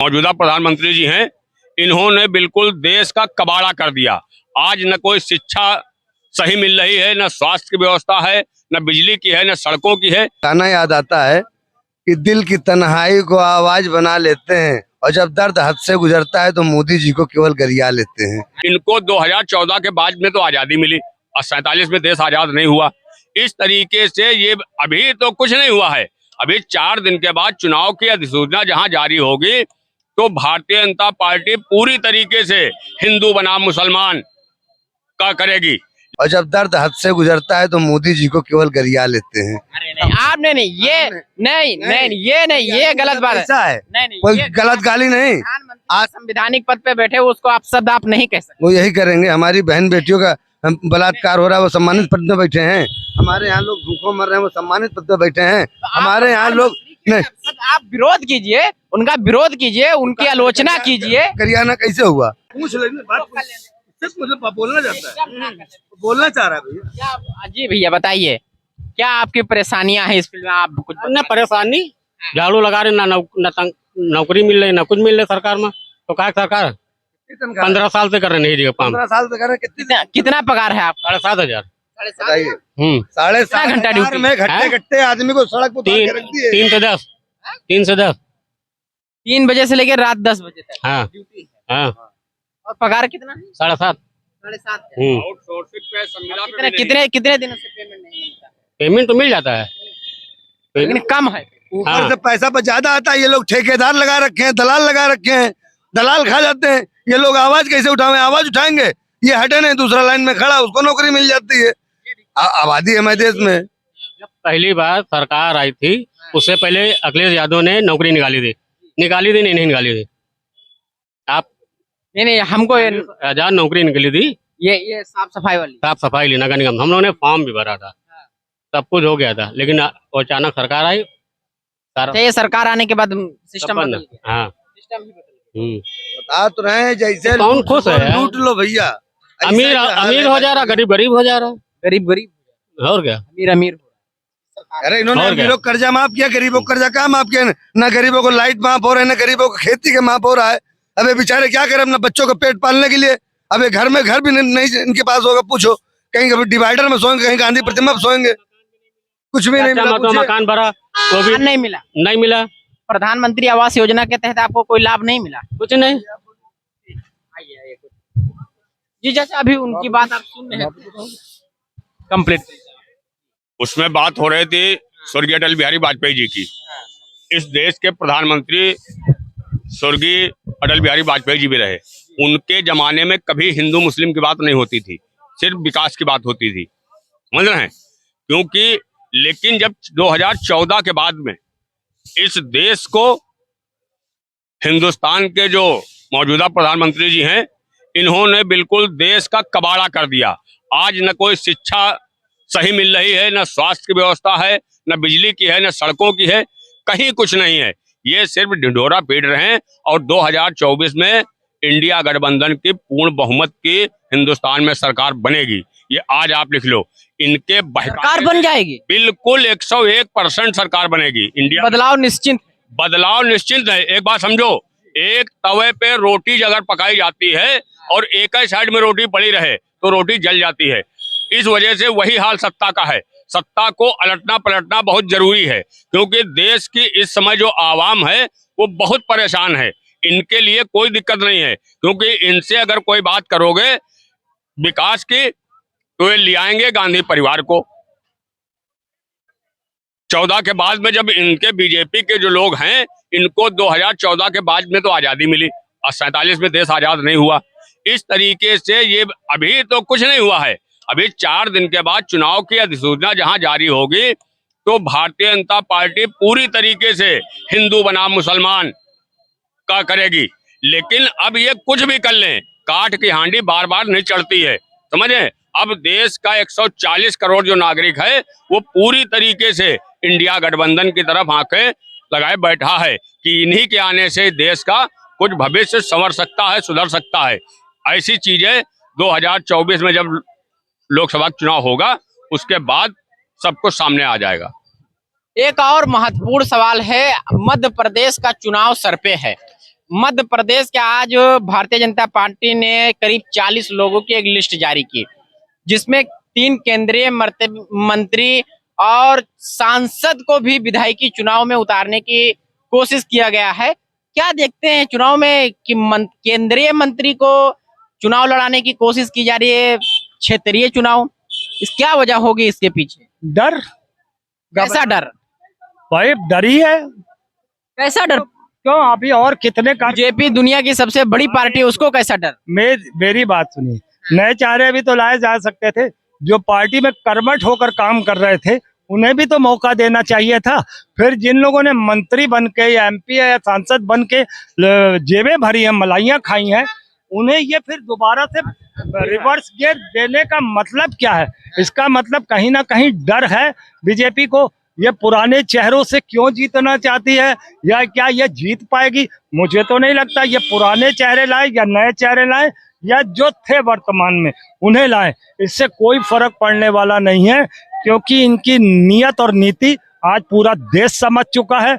मौजूदा प्रधानमंत्री जी हैं, इन्होंने बिल्कुल देश का कबाड़ा कर दिया। आज न कोई शिक्षा सही मिल रही है, न स्वास्थ्य की व्यवस्था है, न बिजली की है, न सड़कों की है। गाना याद आता है कि दिल की तन्हाई को आवाज बना लेते हैं और जब दर्द हद से गुजरता है तो मोदी जी को केवल गरिया लेते हैं। इनको 2014 के बाद में तो आजादी मिली और 47 में देश आजाद नहीं हुआ। इस तरीके से ये अभी तो कुछ नहीं हुआ है। अभी 4 दिन के बाद चुनाव की अधिसूचना जहां जारी होगी तो भारतीय जनता पार्टी पूरी तरीके से हिंदू बनाम मुसलमान का करेगी। और जब दर्द हद से गुजरता है तो मोदी जी को केवल गरिया लेते हैं। अरे नहीं, आपने नहीं, ये गलत बात है। ऐसा है, नहीं, कोई गलत गाली नहीं। आज संवैधानिक पद पे बैठे उसको आप शब्द आप नहीं कह सकते। वो यही करेंगे। हमारी बहन बेटियों का बलात्कार हो रहा है, वो सम्मानित पद पे बैठे हैं। हमारे यहाँ लोग भूखों मर रहे हैं, वो सम्मानित पद पे बैठे हैं। हमारे यहाँ लोग नहीं। आप विरोध कीजिए, उनका विरोध कीजिए, उनकी आलोचना कीजिए। गरियाना कैसे हुआ? पूछ लेंगे, बात मतलब बोलना चाहता है, बोलना चाह रहा है भैया। जी भैया बताइए, क्या आपकी परेशानियां हैं इस फिल्म में? आप कुछ न परेशानी, झाड़ू लगा रहे, नौकरी मिल रही, ना कुछ मिल रही सरकार में। तो क्या सरकार 15 साल से कर रहे नहीं जी काम। 15 साल से कर रहे। कितना पगार है आपका? 7,500। बताइए। 7.5 घंटा ड्यूटी में घट्टे आदमी को सड़क पर उतार के रख दिए। 3 से 10 3 बजे से लेकर रात 10 बजे तक हाँ ड्यूटी है। हाँ। और पगार कितना है? 7.5। 7.5। कितने दिनों से पेमेंट नहीं मिलता? पेमेंट तो मिल जाता है लेकिन कम है। ऊपर से पैसा पर ज्यादा आता है। ये लोग ठेकेदार लगा रखे हैं, दलाल लगा रखे हैं, दलाल खा जाते हैं। ये लोग आवाज कैसे उठावे? आवाज उठाएंगे, ये हटे नहीं, दूसरा लाइन में खड़ा, उसको नौकरी मिल जाती है। आबादी है हमारे देश में। जब पहली बार सरकार आई थी उससे पहले अखिलेश यादव ने नौकरी निकाली थी नहीं निकाली थी। आप नहीं हमको आजाद नौकरी निकली थी। ये साफ सफाई वाली, साफ सफाई नगर निगम, हम लोगों ने फॉर्म भी भरा था, सब कुछ हो गया था, लेकिन अचानक सरकार आई। ये सरकार आने के बाद सिस्टम बदल गया। हाँ, सिस्टम ही बदल गया। बता तो रहे हैं, जैसे कौन खुश है? लूट लो भैया। अमीर हो जा रहा, गरीब हो जा रहा। गरीब और क्या? अमीर। अरे इन्होंने अमीरों को कर्जा माफ किया, गरीबों को कर्जा कहाँ माफ किया? ना गरीबों को लाइट माफ हो रहा है, ना गरीबों को खेती के माफ हो रहा है। अबे बेचारे क्या करें अपना बच्चों को पेट पालने के लिए? अबे घर में घर भी नहीं इनके पास होगा। पूछो, कहीं डिवाइडर में सोएंगे, कहीं गांधी प्रतिमा पे सोएंगे, कुछ भी नहीं मिला। मकान भरा वो भी नहीं मिला। प्रधानमंत्री आवास योजना के तहत आपको कोई लाभ नहीं मिला? कुछ नहीं। जी चाचा, अभी उनकी बात आप सुन रहे हैं कंप्लीट। उसमें बात हो रही थी स्वर्गीय अटल बिहारी वाजपेयी जी की। इस देश के प्रधानमंत्री स्वर्गीय अटल बिहारी वाजपेयी जी भी रहे। उनके जमाने में कभी हिंदू मुस्लिम की बात नहीं होती थी, सिर्फ विकास की बात होती थी, समझ रहे हैं? क्योंकि लेकिन जब 2014 के बाद में इस देश को हिंदुस्तान के जो मौजूदा प्रधानमंत्री जी हैं, इन्होंने बिल्कुल देश का कबाड़ा कर दिया। आज न कोई शिक्षा सही मिल रही है, न स्वास्थ्य की व्यवस्था है, न बिजली की है, न सड़कों की है, कहीं कुछ नहीं है। ये सिर्फ ढिंढोरा पीट रहे हैं। और 2024 में इंडिया गठबंधन की पूर्ण बहुमत की हिंदुस्तान में सरकार बनेगी। ये आज आप लिख लो। इनके सरकार बन जाएगी, बिल्कुल 101% सरकार बनेगी। इंडिया बदलाव निश्चित है। एक बात समझो, एक तवे पे रोटी अगर पकाई जाती है और एक ही साइड में रोटी पड़ी रहे तो रोटी जल जाती है। इस वजह से वही हाल सत्ता का है। सत्ता को अलटना पलटना बहुत जरूरी है, क्योंकि देश की इस समय जो आवाम है वो बहुत परेशान है। इनके लिए कोई दिक्कत नहीं है, क्योंकि इनसे अगर कोई बात करोगे विकास की तो ये ले आएंगे गांधी परिवार को। 14 के बाद में जब इनके बीजेपी के जो लोग हैं, इनको 2014 के बाद में तो आजादी मिली और 47 में देश आजाद नहीं हुआ। इस तरीके से ये अभी तो कुछ नहीं हुआ है। अभी 4 दिन के बाद चुनाव की अधिसूचना जहां जारी होगी तो भारतीय जनता पार्टी पूरी तरीके से हिंदू बनाम मुसलमान का करेगी। लेकिन अब ये कुछ भी कर लें, काठ की हांडी बार बार नहीं चढ़ती है, समझे? अब देश का 140 करोड़ जो नागरिक है वो पूरी तरीके से इंडिया गठबंधन की तरफ आंखें लगाए बैठा है कि इन्हीं के आने से देश का कुछ भविष्य संवर सकता है, सुधर सकता है। ऐसी चीजें 2024 में जब लोकसभा चुनाव होगा उसके बाद सब कुछ सामने आ जाएगा। एक और महत्वपूर्ण सवाल है, मध्य प्रदेश का चुनाव सर पे है। मध्य प्रदेश के आज भारतीय जनता पार्टी ने करीब 40 लोगों की एक लिस्ट जारी की, जिसमें 3 केंद्रीय मंत्री और सांसद को भी विधायकी चुनाव में उतारने की कोशिश किया गया है। क्या देखते हैं चुनाव में कि केंद्रीय मंत्री को चुनाव लड़ाने की कोशिश की जा रही है, क्षेत्रीय चुनाव, इस क्या वजह होगी इसके पीछे? डर, कैसा डर? भाई डर ही है। कैसा डर? क्यों अभी और कितने का बीजेपी दुनिया की सबसे बड़ी पार्टी है, उसको कैसा डर? मेरी बात सुनिए, नए चेहरे भी तो लाए जा सकते थे। जो पार्टी में कर्मठ होकर काम कर रहे थे उन्हें भी तो मौका देना चाहिए था। फिर जिन लोगों ने मंत्री बन के या एमपी या सांसद बन के जेबें भरी हैं, मलाइयां खाई हैं, उन्हें ये फिर दोबारा से रिवर्स गियर देने का मतलब क्या है? इसका मतलब कहीं ना कहीं डर है बीजेपी को। ये पुराने चेहरों से क्यों जीतना चाहती है, या क्या ये जीत पाएगी? मुझे तो नहीं लगता। ये पुराने चेहरे लाए या नए चेहरे लाए या जो थे वर्तमान में उन्हें लाए, इससे कोई फर्क पड़ने वाला नहीं है, क्योंकि इनकी नीयत और नीति आज पूरा देश समझ चुका है।